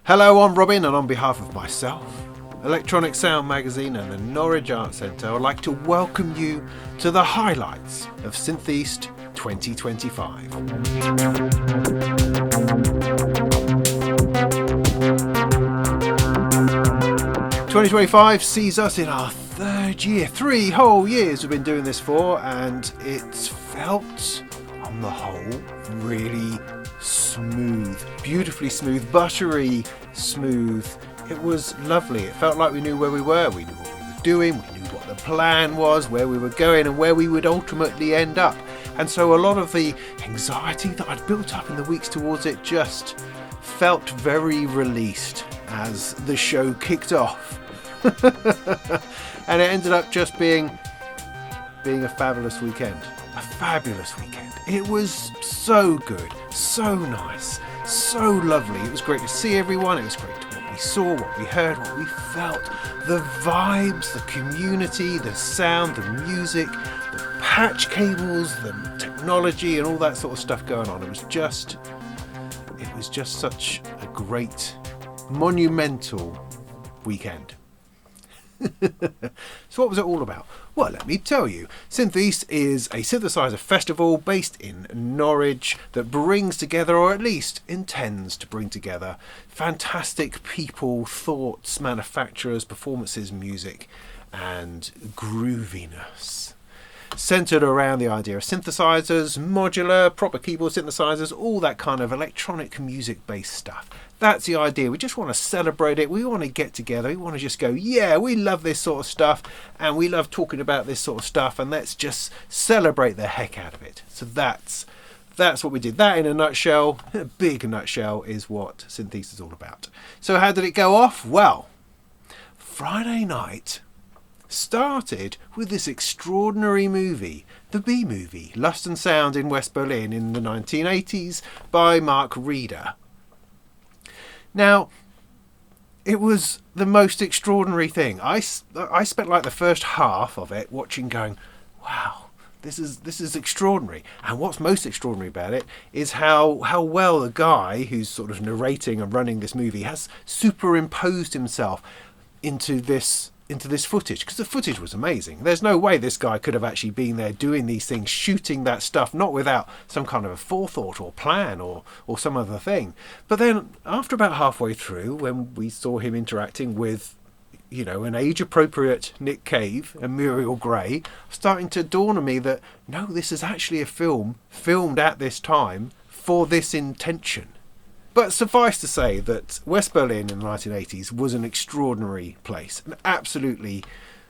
Hello, I'm Robin, and on behalf of myself, Electronic Sound Magazine and the Norwich Arts Centre, I'd like to welcome you to the highlights of Synth East 2025. 2025 sees us in our third year. 3 whole years we've been doing this for, and it's felt, on the whole, really smooth. Beautifully smooth, buttery smooth. It was lovely. It felt like we knew where we were. We knew what we were doing. We knew what the plan was, where we were going, and where we would ultimately end up. And so a lot of the anxiety that I'd built up in the weeks towards it just felt very released as the show kicked off. And it ended up just being a fabulous weekend. A fabulous weekend. It was so good, so nice, so lovely. It was great to see everyone. It was great to what we saw, what we heard, what we felt. The vibes, the community, the sound, the music, the patch cables, the technology and all that sort of stuff going on. It was just such a great, monumental weekend. So what was it all about? Well, let me tell you. Synth East is a synthesizer festival based in Norwich that brings together, or at least intends to bring together, fantastic people, thoughts, manufacturers, performances, music and grooviness. Centred around the idea of synthesizers, modular, proper keyboard synthesizers, all that kind of electronic music based stuff. That's the idea. We just want to celebrate it. We want to get together. We want to just go, yeah, we love this sort of stuff and we love talking about this sort of stuff, and let's just celebrate the heck out of it. So that's what we did. That in a nutshell, a big nutshell, is what Synth East is all about. So how did it go off? Well, Friday night started with this extraordinary movie, the B movie, Lust and Sound in West Berlin in the 1980s by Mark Reeder. Now, it was the most extraordinary thing. I spent like the first half of it watching, going, wow, this is extraordinary. And what's most extraordinary about it is how well the guy who's sort of narrating and running this movie has superimposed himself into this footage, because the footage was amazing. There's no way this guy could have actually been there doing these things, shooting that stuff, not without some kind of a forethought or plan or some other thing. But then after about halfway through, when we saw him interacting with, you know, an age-appropriate Nick Cave and Muriel Gray, starting to dawn on me that, no, this is actually a film filmed at this time for this intention. But suffice to say that West Berlin in the 1980s was an extraordinary place, an absolutely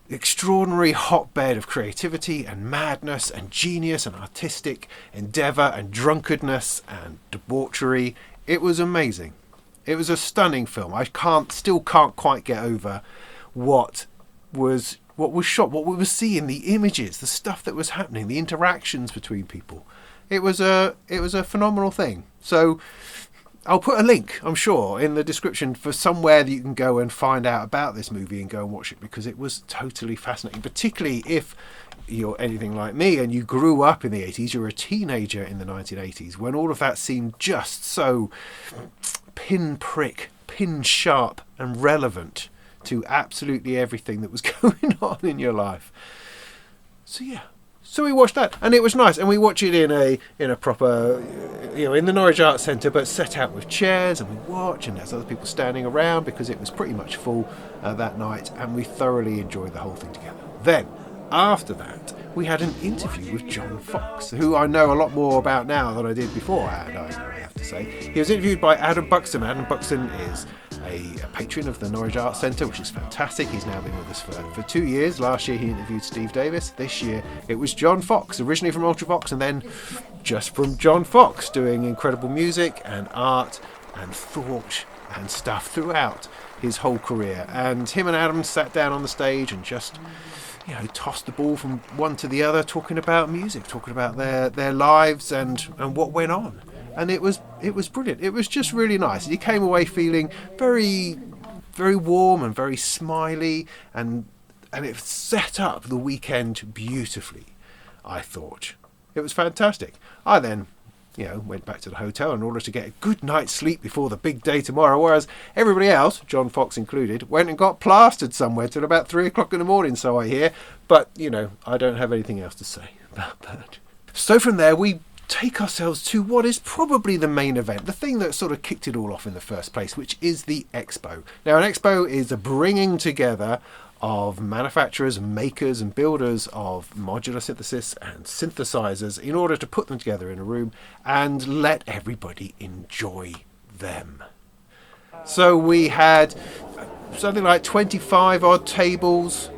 extraordinary hotbed of creativity and madness and genius and artistic endeavour and drunkenness and debauchery. It was amazing. It was a stunning film. I still can't quite get over what was shot, what we were seeing, the images, the stuff that was happening, the interactions between people. It was a phenomenal thing. So I'll put a link, I'm sure, in the description for somewhere that you can go and find out about this movie and go and watch it, because it was totally fascinating, particularly if you're anything like me and you grew up in the 80s, you're a teenager in the 1980s, when all of that seemed just so pinprick, pin sharp and relevant to absolutely everything that was going on in your life. So yeah. So we watched that, and it was nice. And we watch it in a proper, in the Norwich Arts Centre, but set out with chairs, and we watch, and there's other people standing around because it was pretty much full that night, and we thoroughly enjoyed the whole thing together. Then, after that, we had an interview with John Fox, who I know a lot more about now than I did beforehand, I have to say. He was interviewed by Adam Buxton. Adam Buxton is a patron of the Norwich Arts Centre, which is fantastic. He's now been with us for 2 years. Last year he interviewed Steve Davis. This year it was John Fox, originally from Ultravox and then just from John Fox, doing incredible music and art and thought and stuff throughout his whole career. And him and Adam sat down on the stage and just, tossed the ball from one to the other, talking about music, talking about their lives and what went on. And it was brilliant. It was just really nice. You came away feeling very, very warm and very smiley, and it set up the weekend beautifully, I thought. It was fantastic. I then went back to the hotel in order to get a good night's sleep before the big day tomorrow, whereas everybody else, John Fox included, went and got plastered somewhere till about 3 o'clock in the morning, so I hear. But, I don't have anything else to say about that. So from there, we take ourselves to what is probably the main event, the thing that sort of kicked it all off in the first place, which is the expo. Now, an expo is a bringing together of manufacturers, makers and builders of modular synthesis and synthesizers in order to put them together in a room and let everybody enjoy them. So we had something like 25 odd tables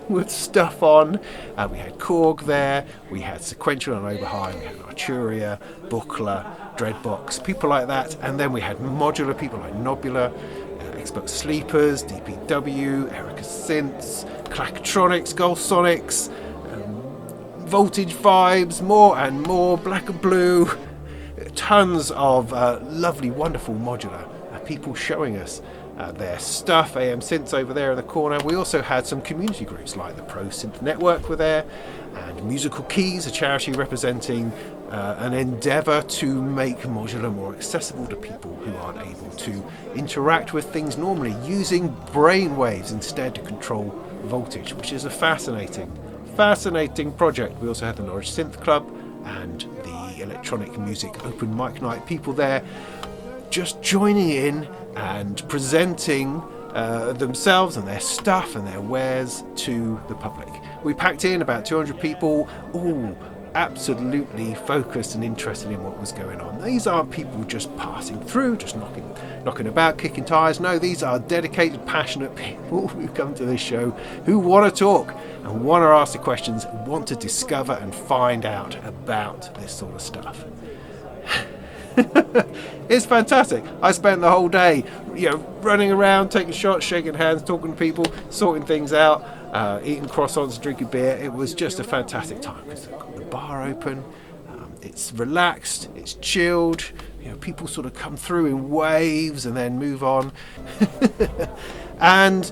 with stuff on. We had Korg there, we had Sequential and Oberheim, we had Arturia, Buchla, Dreadbox, people like that, and then we had modular people like Nobula, Expert Sleepers, DPW, Erica Synths, Clactronics, Golsonics, Voltage Vibes, more and more, Black and Blue, tons of lovely, wonderful modular people showing us their stuff. AM Synths over there in the corner. We also had some community groups like the Pro Synth Network were there, and Musical Keys, a charity representing an endeavour to make modular more accessible to people who aren't able to interact with things normally, using brainwaves instead to control voltage, which is a fascinating project. We also had the Norwich Synth Club and the Electronic Music Open Mic Night people there, just joining in and presenting themselves and their stuff and their wares to the public. We packed in about 200 people, all absolutely focused and interested in what was going on. These aren't people just passing through, just knocking about, kicking tires. No, these are dedicated, passionate people who come to this show, who want to talk and want to ask the questions, want to discover and find out about this sort of stuff. It's fantastic. I spent the whole day, running around, taking shots, shaking hands, talking to people, sorting things out, eating croissants, drinking beer. It was just a fantastic time because they've got the bar open. It's relaxed, it's chilled. People sort of come through in waves and then move on. And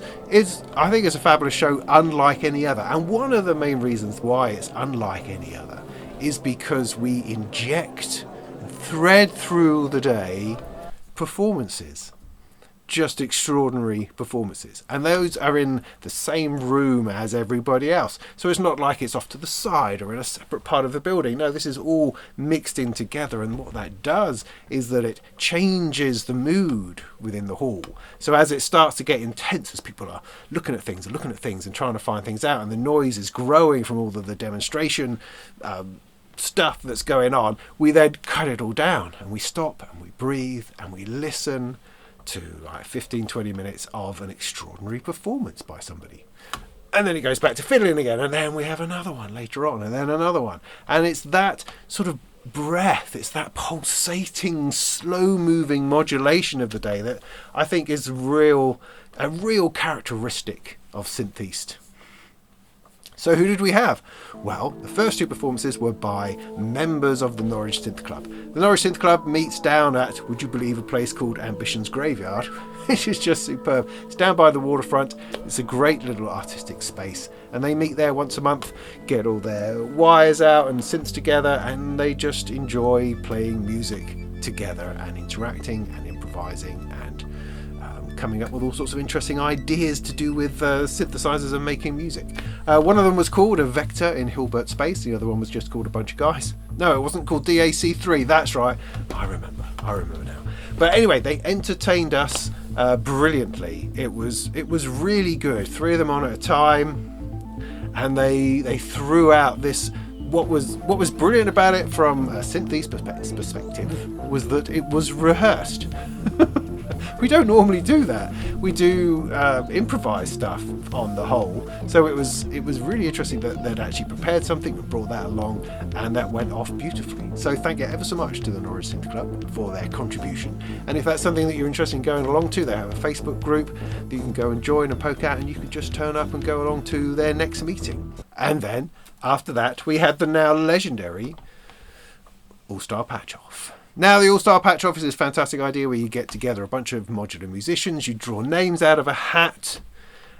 I think it's a fabulous show, unlike any other. And one of the main reasons why it's unlike any other is because we inject, thread through the day performances, just extraordinary performances, and those are in the same room as everybody else, so it's not like it's off to the side or in a separate part of the building. No, this is all mixed in together, and what that does is that it changes the mood within the hall. So as it starts to get intense, as people are looking at things and trying to find things out, and the noise is growing from all of the demonstration stuff that's going on, we then cut it all down and we stop and we breathe and we listen to like 15-20 minutes of an extraordinary performance by somebody, and then it goes back to fiddling again, and then we have another one later on, and then another one, and it's that sort of breath, it's that pulsating, slow moving modulation of the day that I think is a real characteristic of Synth East. So who did we have? Well, the first two performances were by members of the Norwich Synth Club. The Norwich Synth Club meets down at, would you believe, a place called Ambition's Graveyard, which is just superb. It's down by the waterfront. It's a great little artistic space, and they meet there once a month, get all their wires out and synths together, and they just enjoy playing music together and interacting and improvising and coming up with all sorts of interesting ideas to do with synthesizers and making music. One of them was called a Vector in Hilbert Space. The other one was just called a bunch of guys. No, it wasn't called DAC3. That's right. I remember now. But anyway, they entertained us brilliantly. It was really good. 3 of them on at a time, and they threw out this. What was brilliant about it from a Synth East perspective was that it was rehearsed. We don't normally do that. We do improvise stuff on the whole. So it was really interesting that they'd actually prepared something and brought that along, and that went off beautifully. So thank you ever so much to the Norwich Synth Club for their contribution. And if that's something that you're interested in going along to, they have a Facebook group that you can go and join and poke at, and you can just turn up and go along to their next meeting. And then after that, we had the now legendary All-Star Patch-Off. Now, the All-Star Patch-Off is this fantastic idea where you get together a bunch of modular musicians, you draw names out of a hat,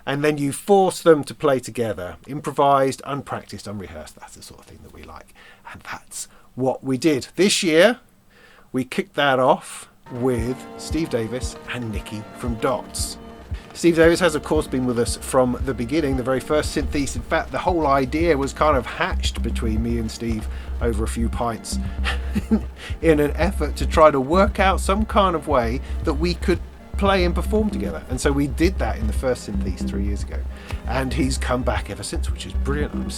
and then you force them to play together, improvised, unpracticed, unrehearsed. That's the sort of thing that we like, and that's what we did this year. We kicked that off with Steve Davis and Nikki from Dots. Steve Davis has, of course, been with us from the beginning, the very first Synth East. In fact, the whole idea was kind of hatched between me and Steve over a few pints in an effort to try to work out some kind of way that we could play and perform together. And so we did that in the first Synth East 3 years ago. And he's come back ever since, which is brilliant. I'm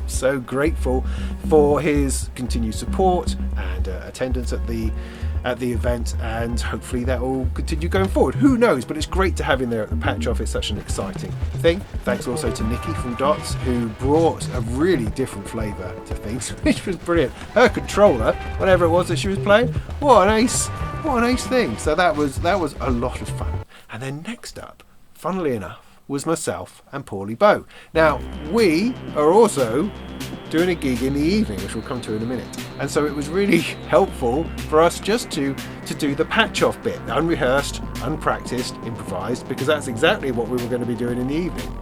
so grateful for his continued support and attendance at the event, and hopefully that will continue going forward. Who knows, but it's great to have him there at the patch off. It's such an exciting thing. Thanks also to Nikki from Dots, who brought a really different flavour to things, which was brilliant. Her controller, whatever it was that she was playing, what an ace thing. So that was a lot of fun. And then next up, funnily enough, was myself and Paulie Bow. Now, we are also doing a gig in the evening, which we'll come to in a minute. And so it was really helpful for us just to do the patch-off bit, unrehearsed, unpracticed, improvised, because that's exactly what we were going to be doing in the evening.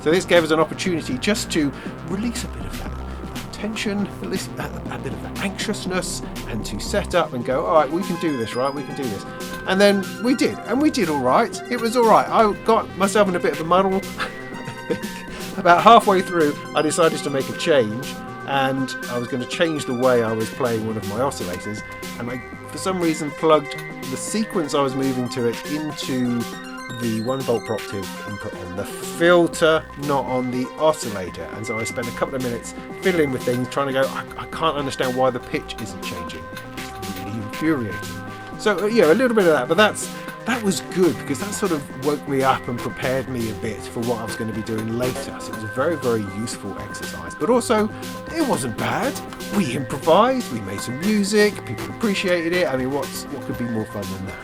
So this gave us an opportunity just to release a bit of that tension, a bit of that anxiousness, and to set up and go, all right, we can do this, right? We can do this. And then we did, and we did all right. It was all right. I got myself in a bit of a muddle. About halfway through, I decided to make a change, and I was going to change the way I was playing one of my oscillators, and I, for some reason, plugged the sequence I was moving to it into the 1-volt Proctiv input on the filter, not on the oscillator. And so I spent a couple of minutes fiddling with things, trying to go, I can't understand why the pitch isn't changing. It's really infuriating. So yeah, a little bit of that, but that was good, because that sort of woke me up and prepared me a bit for what I was going to be doing later. So it was a very, very useful exercise. But also, it wasn't bad. We improvised, we made some music, people appreciated it. I mean, what could be more fun than that?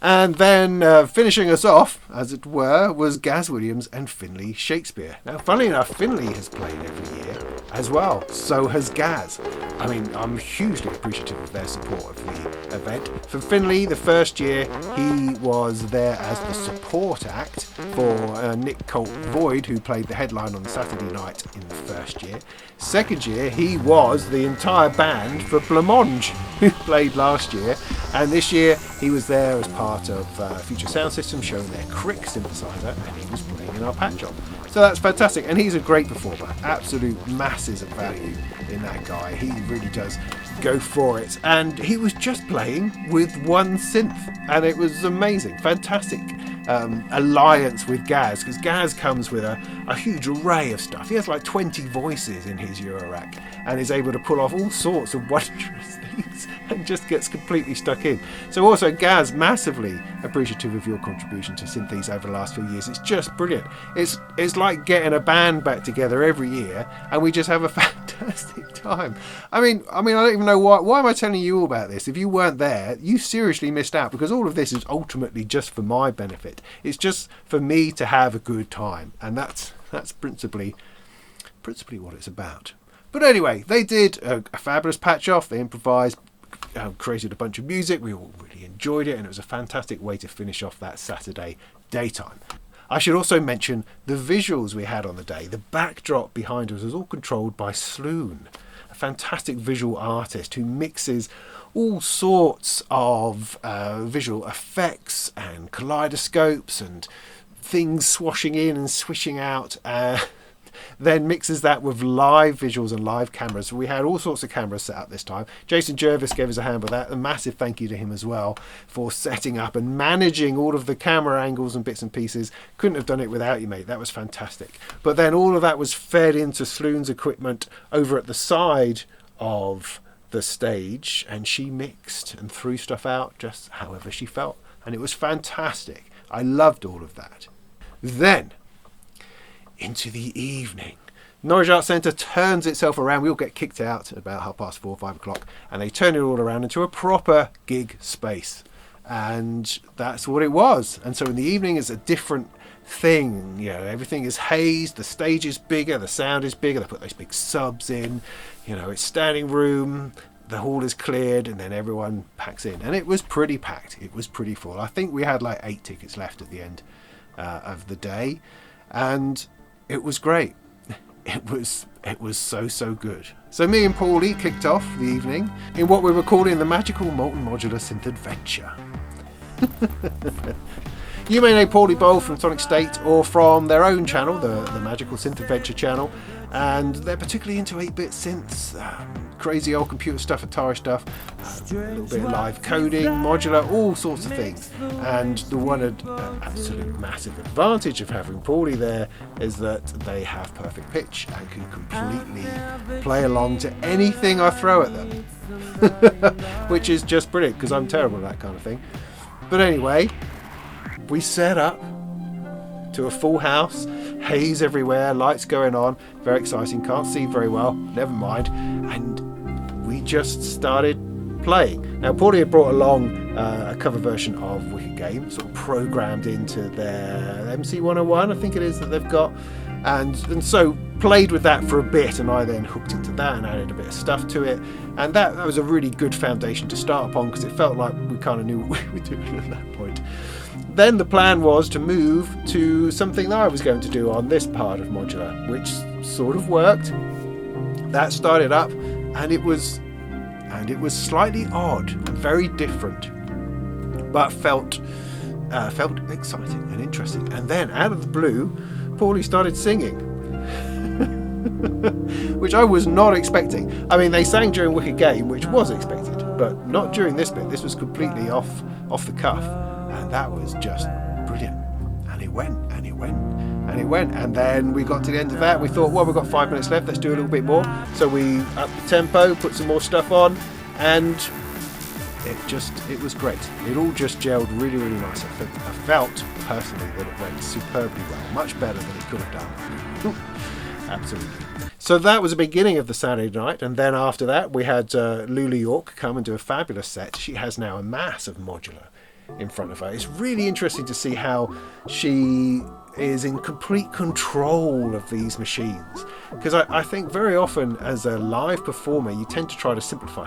And then finishing us off, as it were, was Gaz Williams and Finley Shakespeare. Now, funnily enough, Finley has played every year as well. So has Gaz. I mean, I'm hugely appreciative of their support of the event. For Finley, the first year, he was there as the support act for Nick Colt Void, who played the headline on the Saturday night in the first year. Second year, he was the entire band for Blancmange, who played last year. And this year, he was there as part of Future Sound System, showing their Crick synthesizer, and he was playing in our patch op. So that's fantastic, and he's a great performer. Absolute masses of value in that guy. He really does go for it. And he was just playing with one synth, and it was amazing. Fantastic alliance with Gaz, because Gaz comes with a huge array of stuff. He has like 20 voices in his Eurorack, and is able to pull off all sorts of wondrous things, and just gets completely stuck in. So also, Gaz, massively appreciative of your contribution to Synth East over the last few years. It's just brilliant. It's like getting a band back together every year, and we just have a fantastic time. I mean, I don't even know why am I telling you all about this? If you weren't there, you seriously missed out, because all of this is ultimately just for my benefit. It's just for me to have a good time, and that's principally what it's about. But anyway, they did a fabulous patch off. They improvised, created a bunch of music. We all really enjoyed it, and it was a fantastic way to finish off that Saturday daytime. I should also mention the visuals we had on the day. The backdrop behind us was all controlled by Sloon, a fantastic visual artist who mixes all sorts of visual effects and kaleidoscopes and things swashing in and swishing out, then mixes that with live visuals and live cameras. So we had all sorts of cameras set up this time. Jason Jervis gave us a hand with that. A massive thank you to him as well for setting up and managing all of the camera angles and bits and pieces. Couldn't have done it without you, mate. That was fantastic. But then all of that was fed into Sloon's equipment over at the side of the stage, and she mixed and threw stuff out just however she felt, and it was fantastic. I loved all of that. Then into the evening, Norwich Arts Centre turns itself around. We all get kicked out at about 4:30, 5 o'clock, and they turn it all around into a proper gig space, and that's what it was. And so in the evening it's a different thing, you know, everything is hazed, the stage is bigger, the sound is bigger, they put those big subs in, you know, it's standing room, the hall is cleared, and then everyone packs in, and it was pretty packed. It was pretty full. I think we had like 8 tickets left at the end, of the day, and it was great. It was so good. So me and Paulie kicked off the evening in what we were calling the Magical Molten Modular Synth Adventure. You may know Paulie Bowl from Sonic State or from their own channel, the Magical Synth Adventure channel, and they're particularly into 8-bit synths, crazy old computer stuff, Atari stuff, a little bit of live coding, modular, all sorts of things. And the one absolute massive advantage of having Paulie there is that they have perfect pitch and can completely play along to anything I throw at them, which is just brilliant because I'm terrible at that kind of thing. But anyway, we set up to a full house, haze everywhere, lights going on, very exciting, can't see very well, never mind, and we just started playing. Now Paulie had brought along a cover version of Wicked Game, sort of programmed into their MC101, I think it is, that they've got, and so played with that for a bit, and I then hooked into that and added a bit of stuff to it, and that was a really good foundation to start upon because it felt like we kind of knew what we were doing at that point. Then the plan was to move to something that I was going to do on this part of modular, which sort of worked. That started up, and it was slightly odd and very different, but felt exciting and interesting. And then out of the blue, Paulie started singing, which I was not expecting. I mean, they sang during Wicked Game, which was expected, but not during this bit. This was completely off the cuff. And that was just brilliant. And it went, and it went, and it went. And then we got to the end of that. We thought, well, we've got 5 minutes left. Let's do a little bit more. So we upped the tempo, put some more stuff on, and it was great. It all just gelled really, really nice. I felt personally that it went superbly well. Much better than it could have done. Absolutely. So that was the beginning of the Saturday night. And then after that, we had Lula York come and do a fabulous set. She has now a mass of modular in front of her. It's really interesting to see how she is in complete control of these machines, because I think very often as a live performer you tend to try to simplify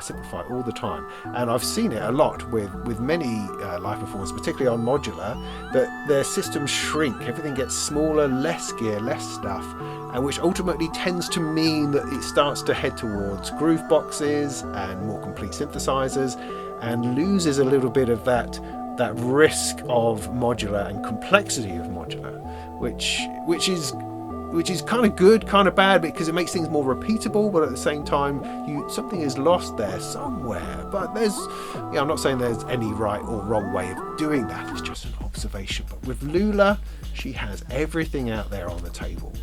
all the time, and I've seen it a lot with many live performers, particularly on modular, that their systems shrink, everything gets smaller, less gear, less stuff, and which ultimately tends to mean that it starts to head towards groove boxes and more complete synthesizers and loses a little bit of that risk of modular and complexity of modular, which is kind of good, kind of bad, because it makes things more repeatable, but at the same time something is lost there somewhere. But I'm not saying there's any right or wrong way of doing that, it's just an observation. But with Lula, she has everything out there on the table,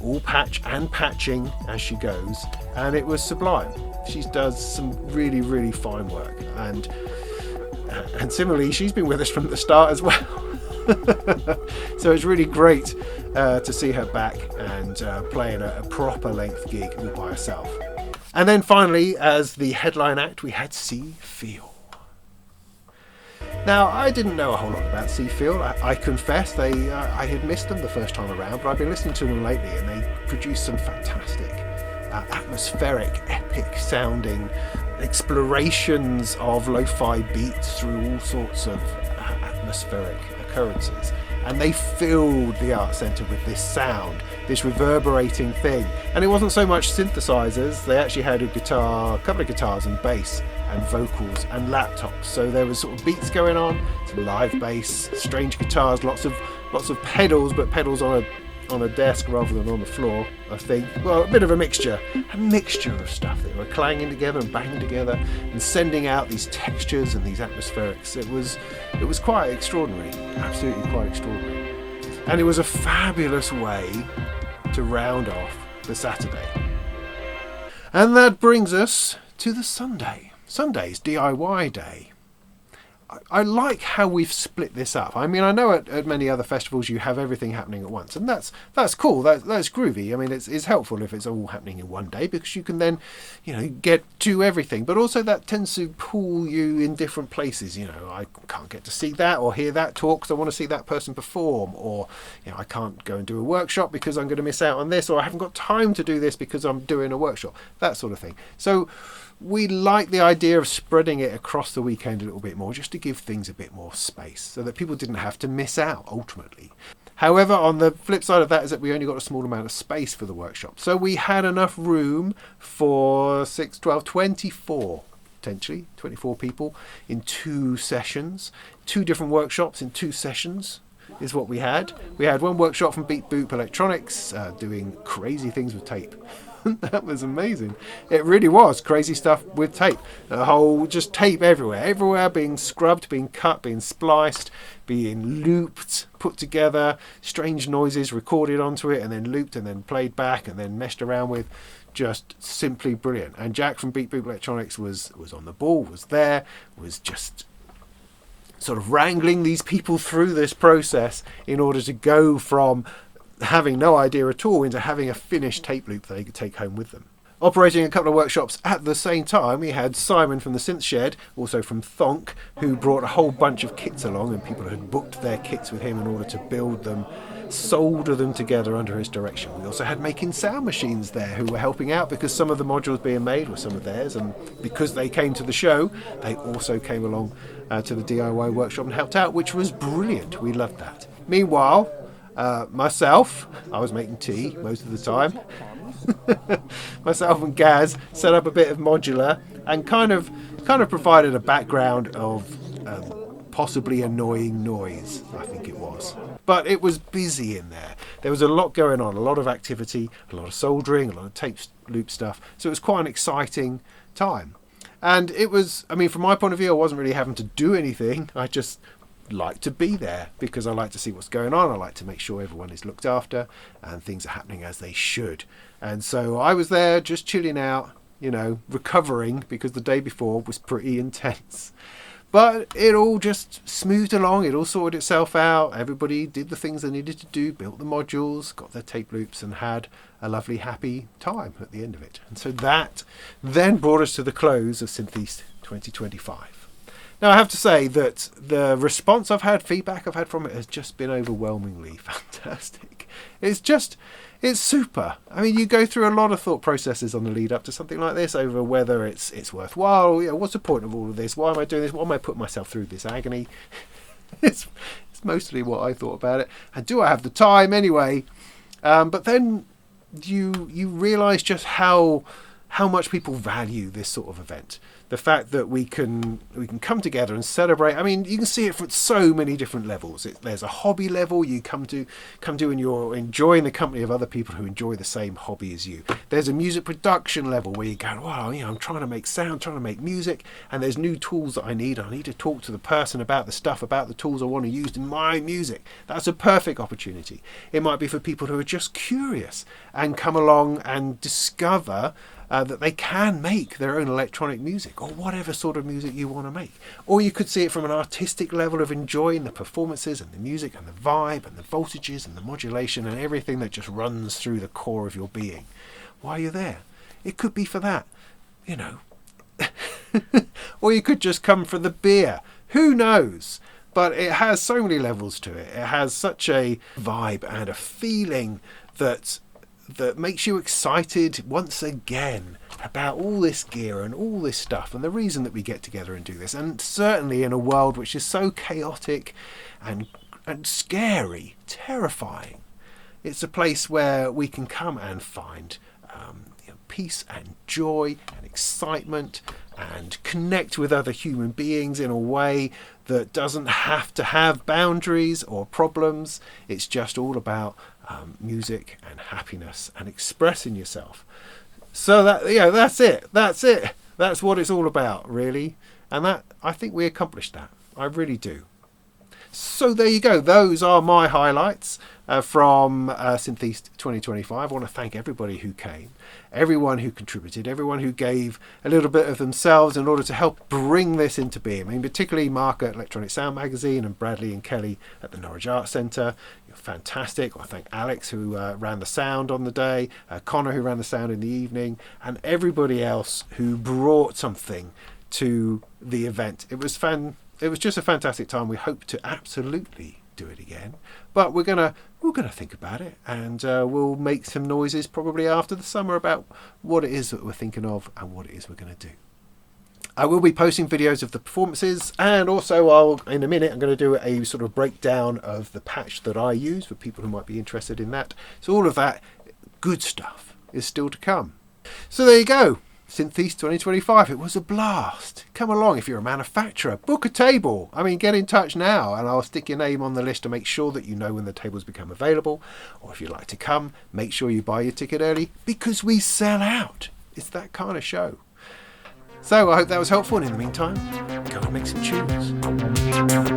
all patch and patching as she goes, and it was sublime. She does some really, really fine work, and similarly, she's been with us from the start as well. So it's really great to see her back and playing a proper length gig all by herself. And then finally, as the headline act, we had Sea Feel. Now, I didn't know a whole lot about Sea Feel. I confess I had missed them the first time around, but I've been listening to them lately, and they produce some fantastic atmospheric, epic sounding explorations of lo-fi beats through all sorts of atmospheric occurrences, and they filled the art centre with this sound, this reverberating thing. And it wasn't so much synthesizers, they actually had a couple of guitars and bass and vocals and laptops, so there was sort of beats going on, some live bass, strange guitars, lots of pedals, but pedals on a desk rather than on the floor, I think. Well, a bit of a mixture of stuff that were clanging together and banging together and sending out these textures and these atmospherics. It was quite extraordinary, absolutely quite extraordinary. And it was a fabulous way to round off the Saturday. And that brings us to the Sunday. Sunday's DIY day. I like how we've split this up. I mean, I know at many other festivals you have everything happening at once, and that's cool. That's groovy. I mean, it's helpful if it's all happening in one day, because you can then, get to everything. But also that tends to pull you in different places. I can't get to see that or hear that talk because I want to see that person perform, or I can't go and do a workshop because I'm going to miss out on this, or I haven't got time to do this because I'm doing a workshop. That sort of thing. So we like the idea of spreading it across the weekend a little bit more, just to give things a bit more space so that people didn't have to miss out ultimately. However, on the flip side of that is that we only got a small amount of space for the workshop. So we had enough room for 6, 12, 24, potentially 24 people in 2 sessions. 2 different workshops in 2 sessions is what we had. We had one workshop from Beat Boop Electronics doing crazy things with tape. That was amazing. It really was crazy stuff with tape. A whole just tape everywhere being scrubbed, being cut, being spliced, being looped, put together, strange noises recorded onto it and then looped and then played back and then messed around with. Just simply brilliant. And Jack from Beat Boop Electronics was on the ball, was there, was just sort of wrangling these people through this process in order to go from having no idea at all into having a finished tape loop that they could take home with them. Operating a couple of workshops at the same time, we had Simon from the Synth Shed, also from Thonk, who brought a whole bunch of kits along, and people had booked their kits with him in order to build them, solder them together under his direction. We also had Making Sound Machines there who were helping out because some of the modules being made were some of theirs, and because they came to the show, they also came along to the DIY workshop and helped out, which was brilliant. We loved that. Meanwhile, myself, I was making tea most of the time. Myself and Gaz set up a bit of modular and kind of provided a background of possibly annoying noise, I think it was. But it was busy in there. There was a lot going on, a lot of activity, a lot of soldering, a lot of tape loop stuff. So it was quite an exciting time. And it was, I mean, from my point of view, I wasn't really having to do anything. I just like to be there because I like to see what's going on. I like to make sure everyone is looked after and things are happening as they should. And so I was there just chilling out, recovering because the day before was pretty intense. But it all just smoothed along. It all sorted itself out. Everybody did the things they needed to do, built the modules, got their tape loops and had a lovely, happy time at the end of it. And so that then brought us to the close of Synth East 2025. Now, I have to say that the response feedback I've had from it has just been overwhelmingly fantastic. It's super. I mean, you go through a lot of thought processes on the lead up to something like this over whether it's worthwhile. What's the point of all of this? Why am I doing this? Why am I putting myself through this agony? It's mostly what I thought about it. And do I have the time anyway? But then you realise just how much people value this sort of event. The fact that we can come together and celebrate. I mean, you can see it from so many different levels. There's a hobby level you come to and you're enjoying the company of other people who enjoy the same hobby as you. There's a music production level where you go, well, I'm trying to make sound, trying to make music, and there's new tools that I need. I need to talk to the person about the tools I want to use in my music. That's a perfect opportunity. It might be for people who are just curious and come along and discover that they can make their own electronic music or whatever sort of music you want to make. Or you could see it from an artistic level of enjoying the performances and the music and the vibe and the voltages and the modulation and everything that just runs through the core of your being while you're there. It could be for that, Or you could just come for the beer. Who knows? But it has so many levels to it. It has such a vibe and a feeling that makes you excited once again about all this gear and all this stuff and the reason that we get together and do this. And certainly in a world which is so chaotic and scary, terrifying, it's a place where we can come and find peace and joy and excitement and connect with other human beings in a way that doesn't have to have boundaries or problems. It's just all about music and happiness and expressing yourself. So that's it. That's what it's all about, really. And that, I think we accomplished that. I really do. So there you go. Those are my highlights from Synth East 2025. I want to thank everybody who came, everyone who contributed, everyone who gave a little bit of themselves in order to help bring this into being. I mean, particularly Mark at Electronic Sound Magazine and Bradley and Kelly at the Norwich Arts Centre. You're fantastic. I want to thank Alex who ran the sound on the day, Connor who ran the sound in the evening, and everybody else who brought something to the event. It was just a fantastic time. We hope to absolutely do it again, but we're gonna think about it, and we'll make some noises probably after the summer about what it is that we're thinking of and what it is we're going to do. I will be posting videos of the performances, and also in a minute I'm going to do a sort of breakdown of the patch that I use for people who might be interested in that. So all of that good stuff is still to come. So there you go. Synth East 2025. It was a blast. Come along if you're a manufacturer. Book a table. I mean, get in touch now and I'll stick your name on the list to make sure that you know when the tables become available. Or if you'd like to come, make sure you buy your ticket early because we sell out. It's that kind of show. So I hope that was helpful, and in the meantime, go and make some tunes.